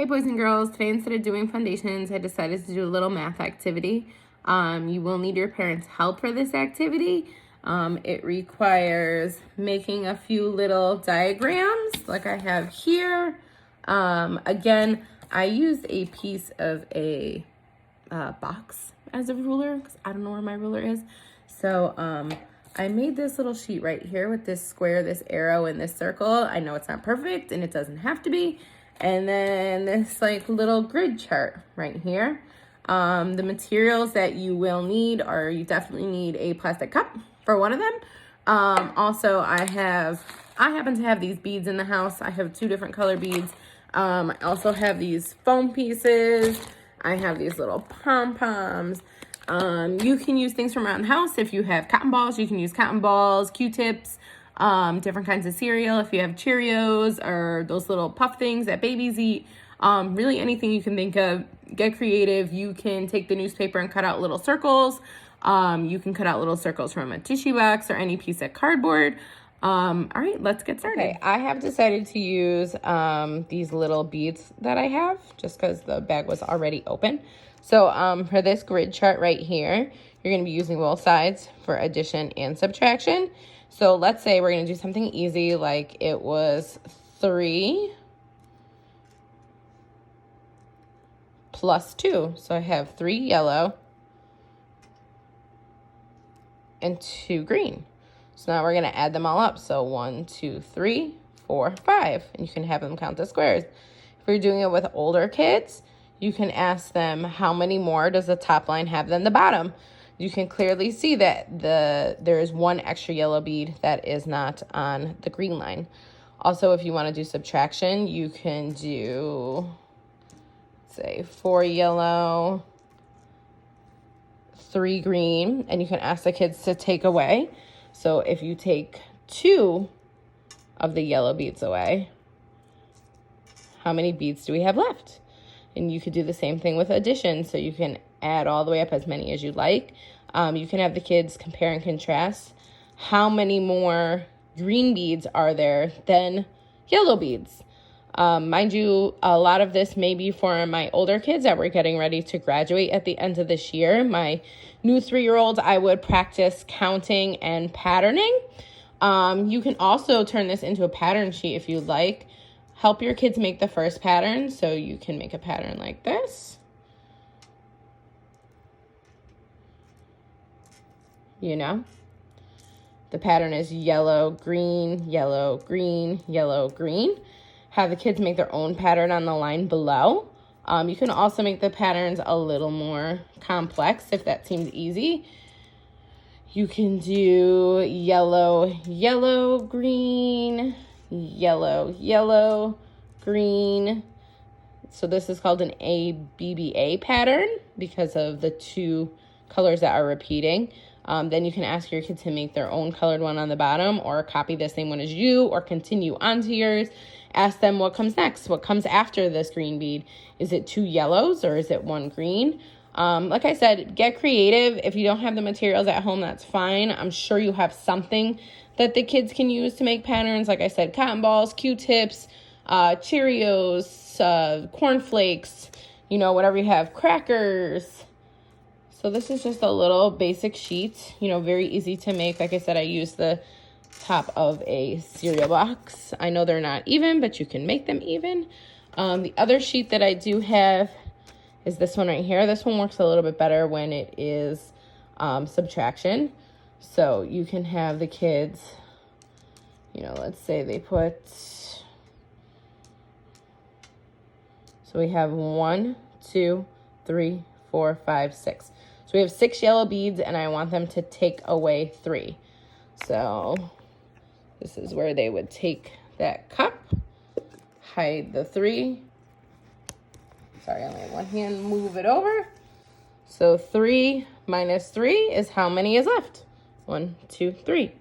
Hey boys and girls, today instead of doing foundations, I decided to do a little math activity. You will need your parents' help for this activity. It requires making a few little diagrams like I have here. Again, I used a piece of a box as a ruler because I don't know where my ruler is. So I made this little sheet right here with this square, this arrow, and this circle. I know it's not perfect and it doesn't have to be. And then this like little grid chart right here. The materials that you will need are, you definitely need a plastic cup for one of them. Also, I happen to have these beads in the house. I have 2 different color beads. I also have these foam pieces. I have these little pom-poms. You can use things from around the house. If you have cotton balls, you can use cotton balls, Q-tips, different kinds of cereal. If you have Cheerios or those little puff things that babies eat, really anything you can think of, get creative. You can take the newspaper and cut out little circles. You can cut out little circles from a tissue box or any piece of cardboard. All right, let's get started. Okay, I have decided to use these little beads that I have just because the bag was already open. So for this grid chart right here, you're going to be using both sides for addition and subtraction. So let's say we're going to do something easy like it was 3 plus 2. So I have 3 yellow and 2 green. So now we're going to add them all up. So 1, 2, 3, 4, 5. And you can have them count the squares. If you're doing it with older kids, you can ask them how many more does the top line have than the bottom. You can clearly see that there is 1 extra yellow bead that is not on the green line. Also, if you want to do subtraction, you can do, say, 4 yellow, 3 green, and you can ask the kids to take away. So if you take 2 of the yellow beads away, how many beads do we have left? And you could do the same thing with addition. So you can add all the way up as many as you like. You can have the kids compare and contrast. How many more green beads are there than yellow beads? Mind you, a lot of this may be for my older kids that were getting ready to graduate at the end of this year. My new 3-year-olds, I would practice counting and patterning. You can also turn this into a pattern sheet if you'd like. Help your kids make the first pattern. So you can make a pattern like this. You know, the pattern is yellow, green, yellow, green, yellow, green. Have the kids make their own pattern on the line below. You can also make the patterns a little more complex if that seems easy. You can do yellow, yellow, green, yellow, yellow, green. So this is called an ABBA pattern because of the 2 colors that are repeating. Then you can ask your kid to make their own colored one on the bottom or copy the same one as you or continue onto yours. Ask them what comes next. What comes after this green bead? Is it 2 yellows or is it 1 green? Like I said, get creative. If you don't have the materials at home, that's fine. I'm sure you have something that the kids can use to make patterns. Like I said, cotton balls, Q-tips, Cheerios, cornflakes, you know, whatever you have, crackers. So this is just a little basic sheet, you know, very easy to make. Like I said, I use the top of a cereal box. I know they're not even, but you can make them even. The other sheet that I do have is this one right here. This one works a little bit better when it is subtraction. So you can have the kids, you know, let's say they put, so we have 1, 2, 3, 4, 5, 6. So we have 6 yellow beads and I want them to take away 3. So this is where they would take that cup, hide the 3. Sorry, I only have one hand, move it over. So 3 minus 3 is how many is left? 1, 2, 3.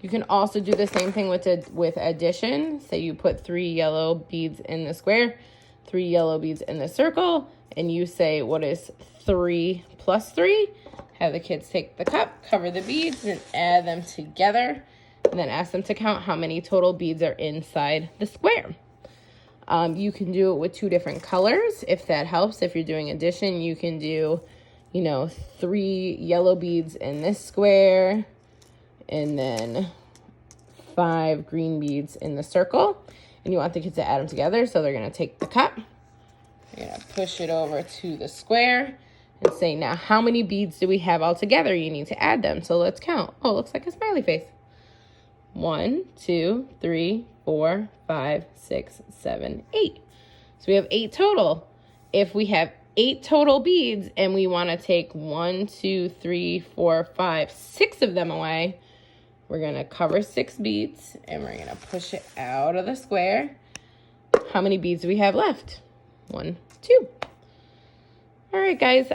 You can also do the same thing with addition. Say you put 3 yellow beads in the square, 3 yellow beads in the circle, and you say, what is 3 plus 3? Have the kids take the cup, cover the beads, and add them together. And then ask them to count how many total beads are inside the square. You can do it with 2 different colors if that helps. If you're doing addition, you can do, 3 yellow beads in this square and then 5 green beads in the circle. And you want the kids to add them together, so they're going to take the cup. You're going to push it over to the square and say, now how many beads do we have all together? You need to add them. So let's count. Oh, it looks like a smiley face. 1, 2, 3, 4, 5, 6, 7, 8. So we have 8 total. If we have 8 total beads and we want to take 1, 2, 3, 4, 5, 6 of them away, we're going to cover 6 beads and we're going to push it out of the square. How many beads do we have left? 1, 2. All right, guys.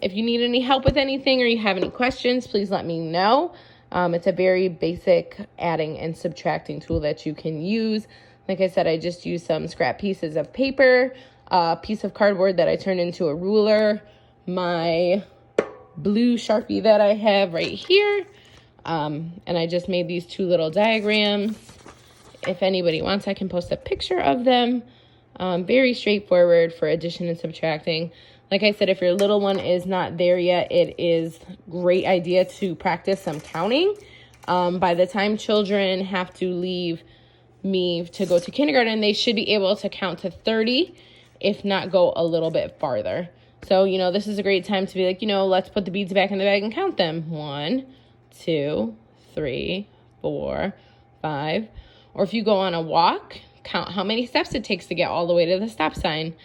If you need any help with anything or you have any questions, please let me know. It's a very basic adding and subtracting tool that you can use. Like I said, I just used some scrap pieces of paper, a piece of cardboard that I turned into a ruler, my blue Sharpie that I have right here, and I just made these 2 little diagrams. If anybody wants, I can post a picture of them. Very straightforward for addition and subtracting. Like I said, if your little one is not there yet, it is a great idea to practice some counting. By the time children have to leave me to go to kindergarten, they should be able to count to 30, if not go a little bit farther. So, this is a great time to be like, let's put the beads back in the bag and count them. 1, 2, 3, 4, 5. Or if you go on a walk, count how many steps it takes to get all the way to the stop sign.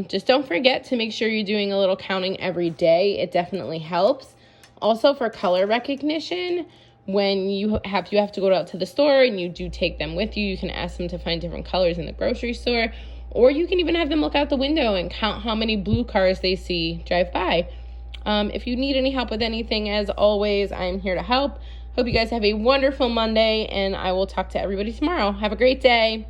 Just don't forget to make sure you're doing a little counting every day. It definitely helps. Also for color recognition, when you have to go out to the store and you do take them with you, you can ask them to find different colors in the grocery store, or you can even have them look out the window and count how many blue cars they see drive by. If you need any help with anything, as always, I'm here to help. Hope you guys have a wonderful Monday, and I will talk to everybody tomorrow. Have a great day.